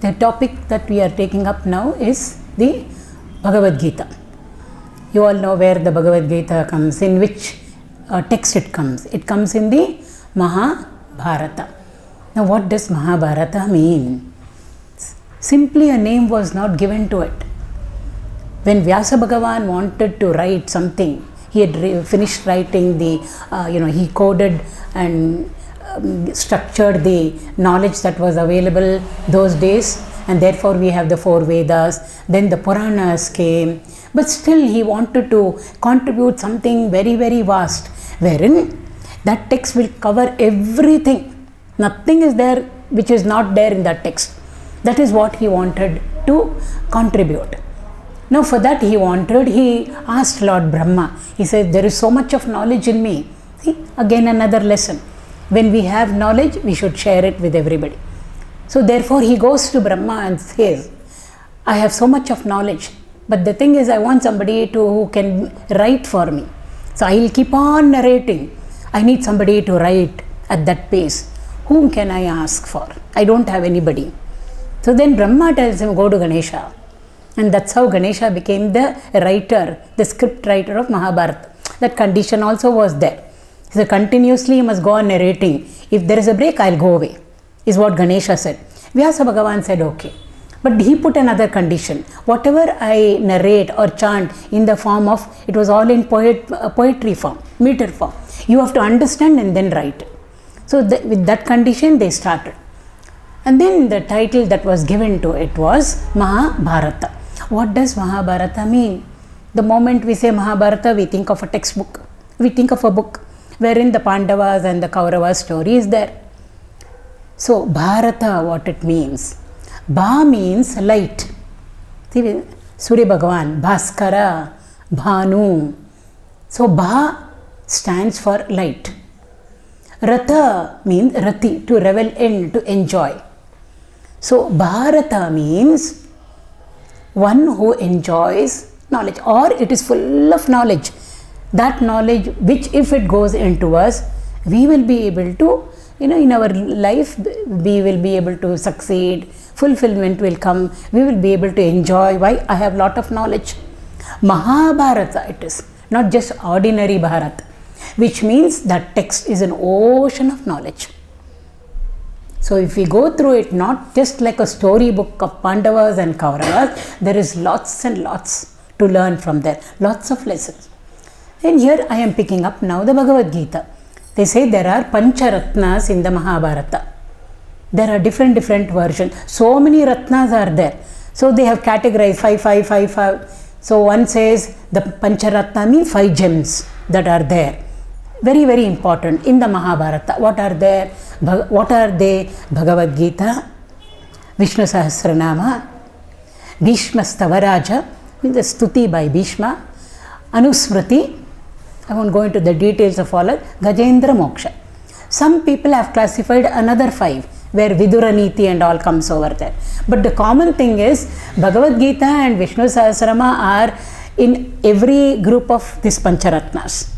The topic that we are taking up now is the Bhagavad Gita. You all know where the Bhagavad Gita comes, in which text it comes. It comes in the Mahabharata. Now what does Mahabharata mean? Simply a name was not given to it. When Vyasa Bhagavan wanted to write something, he had finished writing the, he coded and structured the knowledge that was available those days, and therefore we have the 4 Vedas. Then the Puranas came, but still he wanted to contribute something very, very vast, wherein that text will cover everything. Nothing is there which is not there in that text. That is what he wanted to contribute. Now for that he asked Lord Brahma. He said, there is so much of knowledge in me. See, again another lesson. When we have knowledge, we should share it with everybody. So therefore he goes to Brahma and says, I have so much of knowledge, but the thing is I want somebody who can write for me. So I will keep on narrating. I need somebody to write at that pace. Whom can I ask for? I don't have anybody. So then Brahma tells him, go to Ganesha. And that's how Ganesha became the writer, the script writer of Mahabharata. That condition also was there. So continuously you must go on narrating. If there is a break, I'll go away, is what Ganesha said. Vyasa Bhagavan said, okay. But he put another condition. Whatever I narrate or chant in the form of, it was all in poetry form, meter form. You have to understand and then write it. So with that condition they started. And then the title that was given to it was Mahabharata. What does Mahabharata mean? The moment we say Mahabharata, we think of a textbook. We think of a book wherein the Pandavas and the Kauravas story is there. So Bharata, what it means? Ba means light. See, Surya Bhagavan, Bhaskara, Bhanu. So Ba stands for light. Rata means rati, to revel in, to enjoy. So Bharata means one who enjoys knowledge, or it is full of knowledge. That knowledge which if it goes into us, we will be able to, in our life, we will be able to succeed, fulfillment will come, we will be able to enjoy. Why? I have lot of knowledge. Mahabharata it is, not just ordinary Bharat, which means that text is an ocean of knowledge. So if we go through it, not just like a story book of Pandavas and Kauravas, there is lots and lots to learn from there, lots of lessons. And here I am picking up now the Bhagavad Gita. They say there are Pancharatnas in the Mahabharata. There are different versions. So many Ratnas are there. So they have categorized 5. So one says the Pancharatna means 5 gems that are there. Very, very important in the Mahabharata. What are there? What are they? Bhagavad Gita, Vishnu Sahasranama, Bhishma Stavaraja, means the Stuti by Bhishma, Anusmriti. I won't go into the details of all. Gajendra Moksha. Some people have classified another 5, where Vidura Niti and all comes over there. But the common thing is Bhagavad Gita and Vishnu Sahasranama are in every group of these Pancharatnas.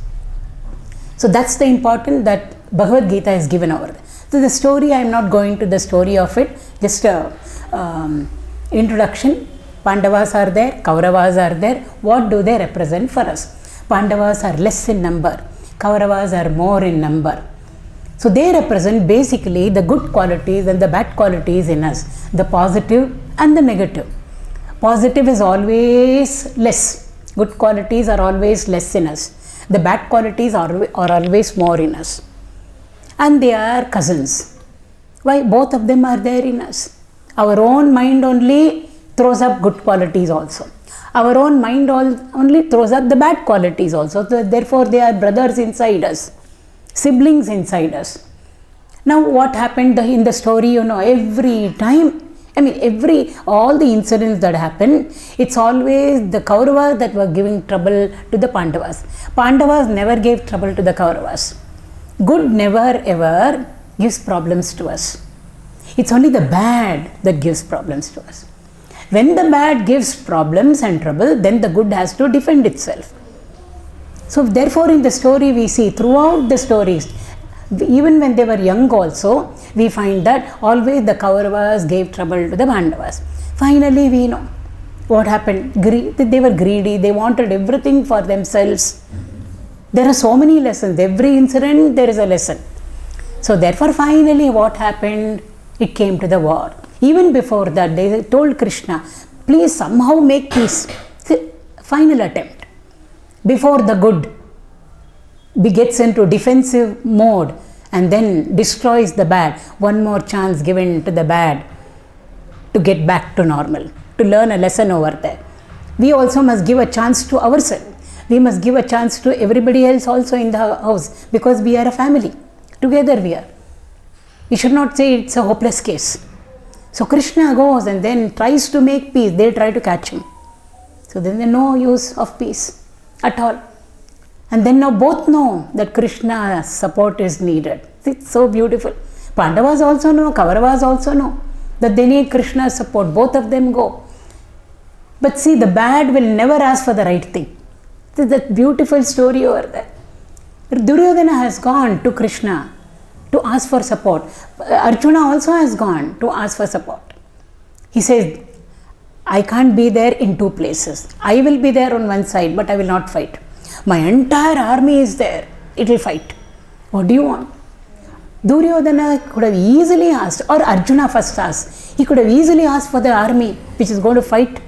So that's the important that Bhagavad Gita is given over there. So the story, I am not going to the story of it, just a introduction. Pandavas are there, Kauravas are there. What do they represent for us? Pandavas are less in number, Kauravas are more in number. So they represent basically the good qualities and the bad qualities in us, the positive and the negative. Positive is always less, good qualities are always less in us. The bad qualities are always more in us. And they are cousins. Why? Both of them are there in us. Our own mind only throws up good qualities also. Our own mind only throws up the bad qualities also. So therefore they are brothers inside us, siblings inside us. Now what happened in the story, every time, all the incidents that happen, it's always the Kauravas that were giving trouble to the Pandavas. Pandavas never gave trouble to the Kauravas. Good never ever gives problems to us. It's only the bad that gives problems to us. When the bad gives problems and trouble, then the good has to defend itself. So therefore in the story we see throughout the stories, Even when they were young also, we find that always the Kauravas gave trouble to the Pandavas. Finally, we know what happened. They were greedy. They wanted everything for themselves. There are so many lessons. Every incident, there is a lesson. So therefore, finally what happened? It came to the war. Even before that, they told Krishna, please somehow make peace. Final attempt. Before the good gets into defensive mode and then destroys the bad, one more chance given to the bad to get back to normal, to learn a lesson over there. We also must give a chance to ourselves. We must give a chance to everybody else also in the house, because we are a family. Together we are. We should not say it's a hopeless case. So Krishna goes and then tries to make peace. They try to catch him. So then there's no use of peace at all. And then now both know that Krishna's support is needed. It's so beautiful. Pandavas also know, Kauravas also know that they need Krishna's support. Both of them go. But see, the bad will never ask for the right thing. It's that beautiful story over there. Duryodhana has gone to Krishna to ask for support. Arjuna also has gone to ask for support. He says, I can't be there in two places. I will be there on one side, but I will not fight. My entire army is there. It will fight. What do you want? Duryodhana could have easily asked, or Arjuna first asked. He could have easily asked for the army which is going to fight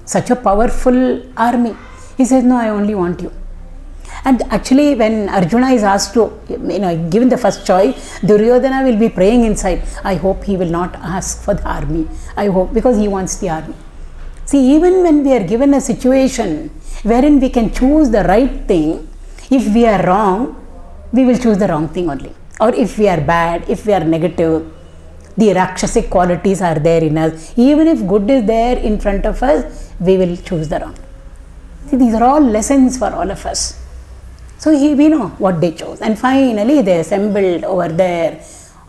such a powerful army. He says, no, I only want you. And actually, when Arjuna is asked to, given the first choice, Duryodhana will be praying inside. I hope he will not ask for the army. I hope, because he wants the army. See, even when we are given a situation wherein we can choose the right thing, if we are wrong, we will choose the wrong thing only. Or if we are bad, if we are negative, the Rakshasic qualities are there in us. Even if good is there in front of us, we will choose the wrong. See, these are all lessons for all of us. So we know what they chose. And finally they assembled over there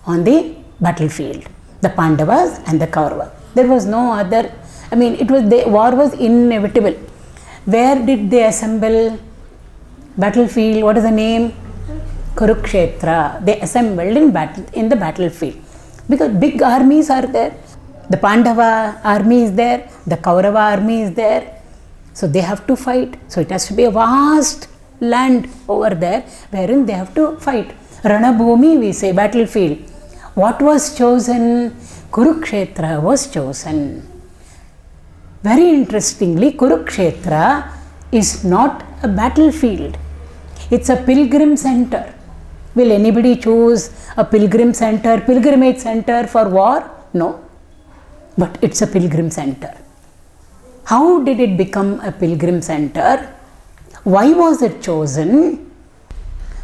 on the battlefield. The Pandavas and the Kauravas. There was no other, war was inevitable. Where did they assemble? Battlefield, what is the name? Kurukshetra. They assembled in the battlefield. Because big armies are there. The Pandava army is there. The Kaurava army is there. So they have to fight. So it has to be a vast land over there wherein they have to fight. Ranabhumi, we say, battlefield. What was chosen? Kurukshetra was chosen. Very interestingly, Kurukshetra is not a battlefield. It's a pilgrim center. Will anybody choose a pilgrimage center for war? No. But it's a pilgrim center. How did it become a pilgrim center? Why was it chosen?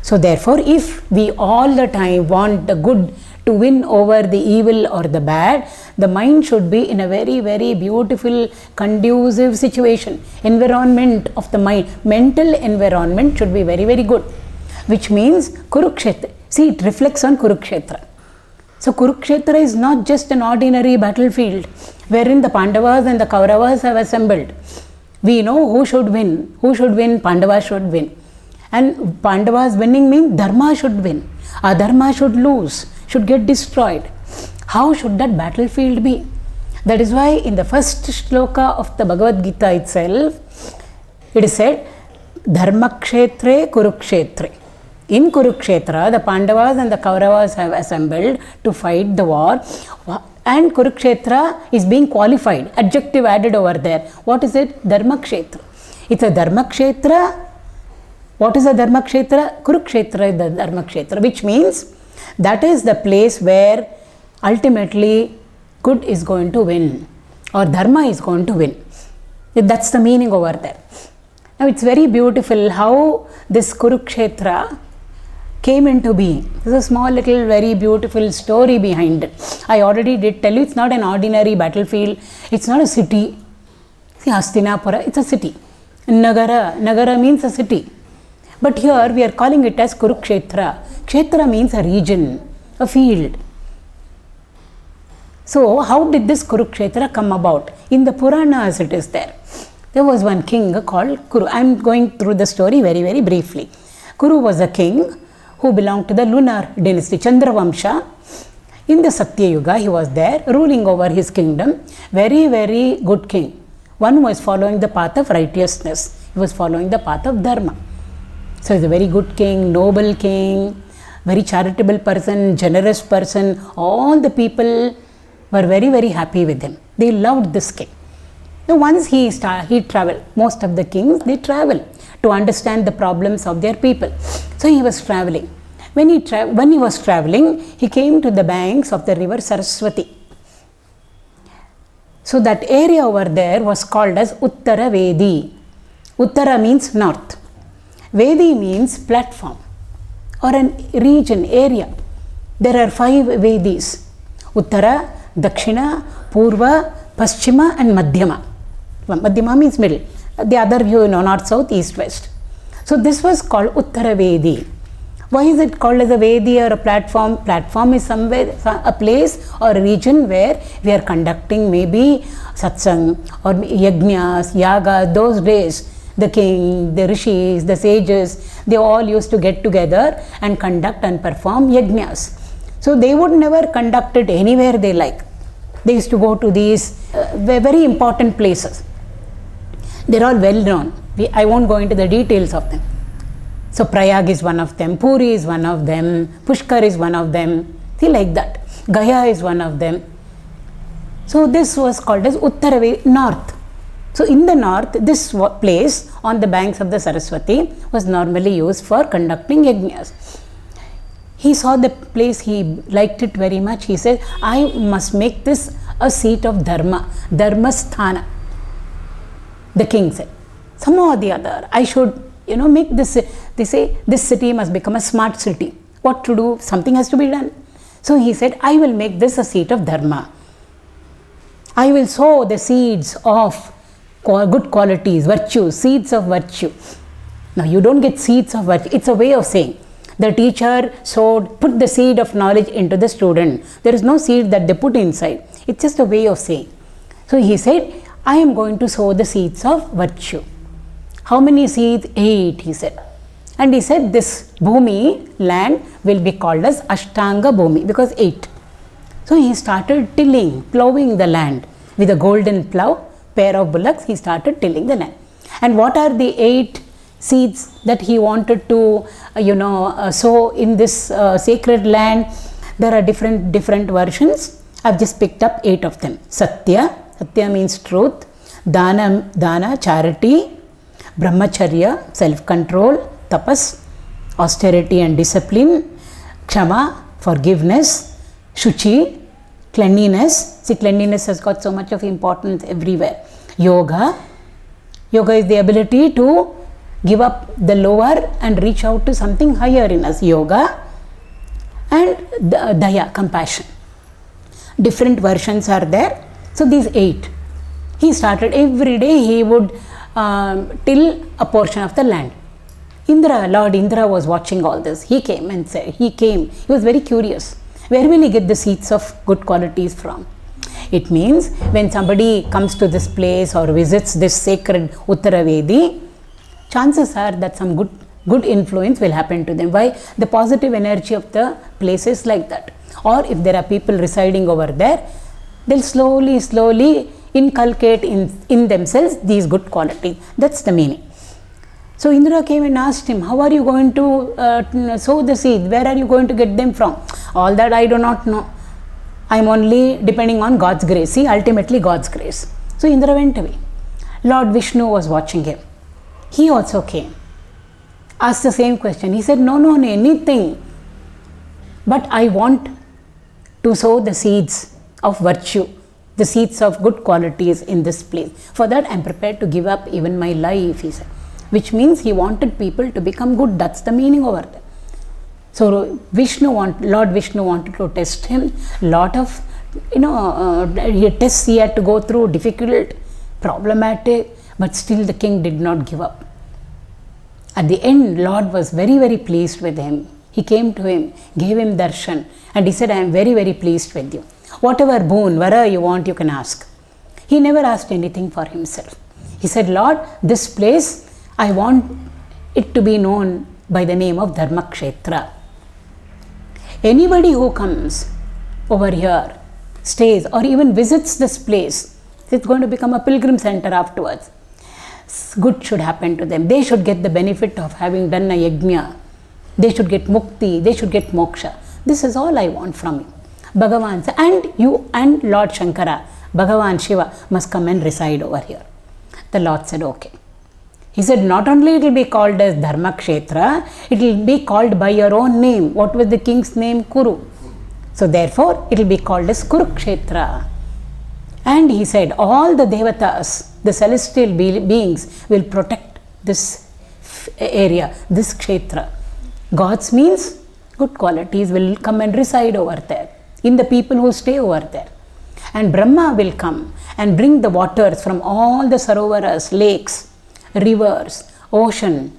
So therefore, if we all the time want the good to win over the evil or the bad, the mind should be in a very, very beautiful, conducive situation. Environment of the mind, mental environment should be very, very good. Which means Kurukshetra. See, it reflects on Kurukshetra. So Kurukshetra is not just an ordinary battlefield wherein the Pandavas and the Kauravas have assembled. We know who should win. Who should win? Pandavas should win. And Pandavas winning means Dharma should win. Adharma should lose, should get destroyed. How should that battlefield be? That is why in the first shloka of the Bhagavad Gita itself, it is said, Dharmakshetre Kurukshetre. In Kurukshetra, the Pandavas and the Kauravas have assembled to fight the war. And Kurukshetra is being qualified, adjective added over there. What is it? Dharmakshetra. It's a Dharmakshetra. What is a Dharmakshetra? Kurukshetra is the Dharmakshetra, which means that is the place where ultimately good is going to win, or Dharma is going to win. That's the meaning over there. Now it's very beautiful how this Kurukshetra came into being. There's a small little very beautiful story behind it. I already did tell you it's not an ordinary battlefield. It's not a city. See, Hastinapura, it's a city. Nagara means a city. But here we are calling it as Kurukshetra. Kshetra means a region, a field. So how did this Kurukshetra come about? In the Puranas it is there. There was one king called Kuru. I am going through the story very, very briefly. Kuru was a king who belonged to the lunar dynasty, Chandravamsha. In the Satya Yuga, he was there, ruling over his kingdom. Very, very good king. One was following the path of righteousness. He was following the path of Dharma. So he's a very good king, noble king, very charitable person, generous person. All the people were very, very happy with him. They loved this king. Now once he traveled, most of the kings, they travel to understand the problems of their people. So he was traveling. When he was traveling, he came to the banks of the river Saraswati. So that area over there was called as Uttara Vedi. Uttara means north. Vedi means platform or a region, area. There are 5 Vedis. Uttara, Dakshina, Purva, Paschima and Madhyama. Madhyama means middle. The other view, north, south, east, west. So this was called Uttara Vedi. Why is it called as a Vedi or a platform? Platform is somewhere, a place or a region where we are conducting maybe satsang or yajnas, yaga. Those days, the king, the rishis, the sages, they all used to get together and conduct and perform yajnas. So they would never conduct it anywhere they like. They used to go to these very important places. They're all well known. I won't go into the details of them. So Prayag is one of them, Puri is one of them, Pushkar is one of them. See, like that. Gaya is one of them. So this was called as Uttara, north. So in the north, this place on the banks of the Saraswati was normally used for conducting yajnas. He saw the place, he liked it very much. He said, I must make this a seat of Dharma, Dharma Sthana. The king said, somehow or the other, I should make this. They say this city must become a smart city. What to do? Something has to be done. So he said, I will make this a seat of Dharma. I will sow the seeds of good qualities, virtues, seeds of virtue. Now you don't get seeds of virtue. It's a way of saying. The teacher put the seed of knowledge into the student. There is no seed that they put inside. It's just a way of saying. So he said, I am going to sow the seeds of virtue. How many seeds? 8, he said. And he said this Bhumi, land, will be called as Ashtanga Bhumi because 8. So he started tilling, plowing the land with a golden plow, pair of bullocks. He started tilling the land. And what are the 8 seeds that he wanted to, sow in this sacred land? There are different versions. I've just picked up 8 of them. Satya means truth. Dana, charity. Brahmacharya, self-control. Tapas, austerity and discipline. Kshama, forgiveness. Shuchi, cleanliness. See, cleanliness has got so much of importance everywhere. Yoga is the ability to give up the lower and reach out to something higher in us. Yoga. And Daya, compassion. Different versions are there. So these 8. He started every day, he would till a portion of the land. Lord Indra was watching all this. He came. He was very curious. Where will he get the seeds of good qualities from? It means when somebody comes to this place or visits this sacred Uttara Vedi, chances are that some good influence will happen to them. Why? The positive energy of the place is like that. Or if there are people residing over there, they'll slowly inculcate in themselves these good qualities. That's the meaning. So Indra came and asked him, how are you going to sow the seed? Where are you going to get them from? All that I do not know. I am only depending on God's grace. See, ultimately God's grace. So Indra went away. Lord Vishnu was watching him. He also came. Asked the same question. He said, no, anything. But I want to sow the seeds of virtue, the seeds of good qualities in this place. For that I am prepared to give up even my life, he said. Which means he wanted people to become good. That's the meaning over there. So Lord Vishnu wanted to test him. Lot of tests he had to go through, difficult, problematic, but still the king did not give up. At the end, Lord was very, very pleased with him. He came to him, gave him darshan, and he said, I am very, very pleased with you. Whatever boon, wherever you want, you can ask. He never asked anything for himself. He said, Lord, this place, I want it to be known by the name of Dharma Kshetra. Anybody who comes over here, stays or even visits this place, it's going to become a pilgrim center afterwards. Good should happen to them. They should get the benefit of having done a yajna. They should get mukti. They should get moksha. This is all I want from you. Bhagavan said, and you and Lord Shankara, Bhagavan Shiva must come and reside over here. The Lord said, okay. He said, not only it will be called as Dharma Kshetra, it will be called by your own name. What was the king's name? Kuru. So therefore, it will be called as Kurukshetra. And he said, all the devatas, the celestial beings will protect this area, this kshetra. Gods means good qualities will come and reside over there, in the people who stay over there. And Brahma will come and bring the waters from all the sarovaras, lakes, rivers, ocean.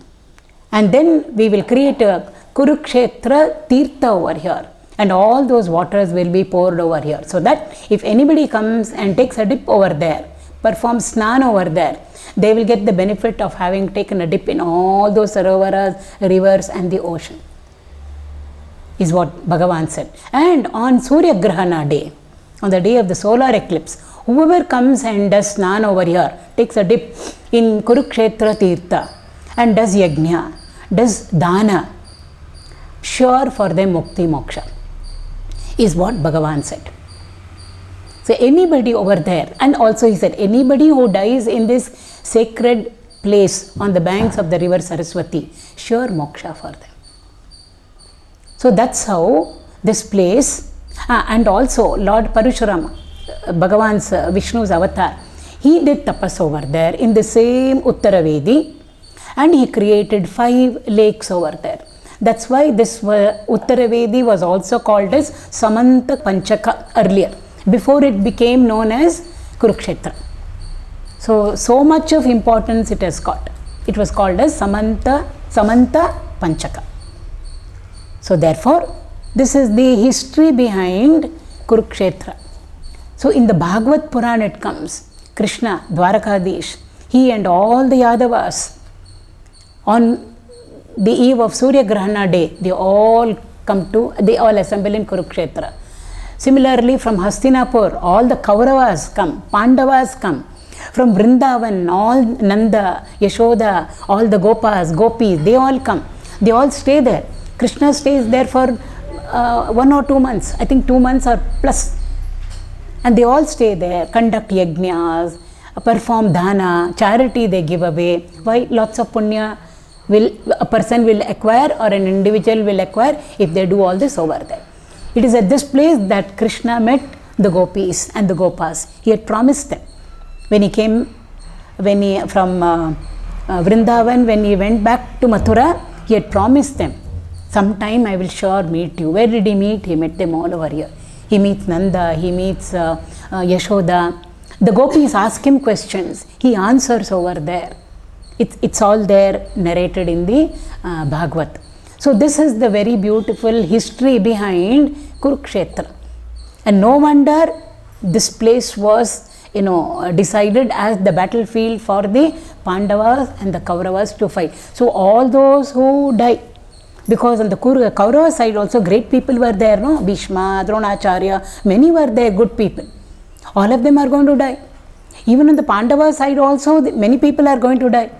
And then we will create a Kurukshetra Tirtha over here. And all those waters will be poured over here. So that if anybody comes and takes a dip over there, performs snan over there, they will get the benefit of having taken a dip in all those sarovaras, rivers and the ocean. Is what Bhagavan said. And on Surya Grahana day, on the day of the solar eclipse, whoever comes and does snan over here, takes a dip in Kurukshetra Tirtha and does yajna, does dana, sure for them mukti moksha, is what Bhagavan said. So anybody over there, and also he said, anybody who dies in this sacred place on the banks of the river Saraswati, sure moksha for them. So that's how this place, and also Lord Parashurama, Bhagavan's Vishnu's avatar, he did tapas over there in the same Uttaravedi, and he created 5 lakes over there. That's why this Uttaravedi was also called as Samanta Panchaka earlier, before it became known as Kurukshetra. So much of importance it has got. It was called as Samanta Panchaka. So therefore, this is the history behind Kurukshetra. So in the Bhagavad Purana it comes, Krishna, Dwarakadish, he and all the Yadavas, on the eve of Surya Grahana day, they all assemble in Kurukshetra. Similarly, from Hastinapur, all the Kauravas come, Pandavas come. From Vrindavan, all Nanda, Yashoda, all the Gopas, Gopis, they all come. They all stay there. Krishna stays there for 1 or 2 months, I think 2 months or plus. And they all stay there, conduct yajnas, perform dana, charity they give away. Why? Lots of punya a person will acquire or an individual will acquire if they do all this over there. It is at this place that Krishna met the gopis and the gopas. He had promised them. When he came from Vrindavan, when he went back to Mathura, he had promised them, sometime I will sure meet you. Where did he meet? He met them all over here. He meets Nanda, he meets Yashoda. The gopis ask him questions. He answers over there. It's all there narrated in the Bhagavad. So this is the very beautiful history behind Kurukshetra. And no wonder this place was decided as the battlefield for the Pandavas and the Kauravas to fight. So all those who die, because on the Kaurava side also great people were there, no? Bhishma, Dronacharya, many were there, good people. All of them are going to die. Even on the Pandava side also, many people are going to die.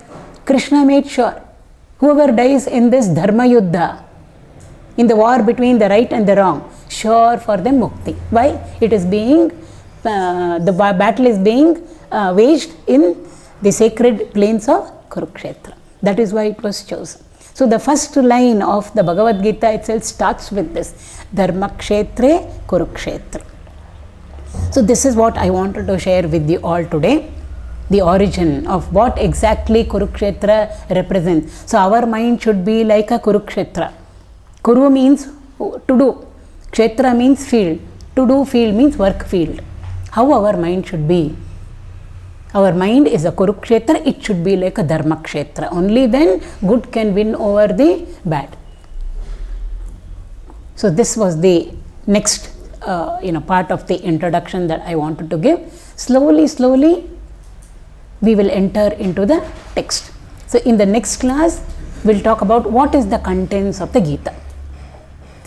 Krishna made sure, whoever dies in this Dharma Yuddha, in the war between the right and the wrong, sure for them mukti. Why? It is being, the battle is being waged in the sacred plains of Kurukshetra. That is why it was chosen. So the first line of the Bhagavad Gita itself starts with this, Dharma Kshetre Kurukshetra. So this is what I wanted to share with you all today, the origin of what exactly Kurukshetra represents. So our mind should be like a Kurukshetra. Kuru means to do, Kshetra means field, to do field means work field. How our mind should be? Our mind is a Kurukshetra, it should be like a Dharma Kshetra. Only then good can win over the bad. So this was the next part of the introduction that I wanted to give. Slowly we will enter into the text. So in the next class we'll talk about what is the contents of the Gita.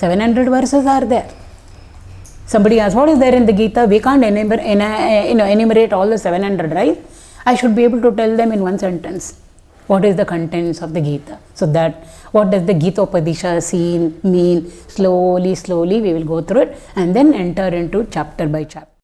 700 verses are there. Somebody asks, what is there in the Gita? We can't enumerate all the 700, right? I should be able to tell them in one sentence what is the contents of the Gita. So that, what does the Gita Upadisha mean? Slowly we will go through it and then enter into chapter by chapter.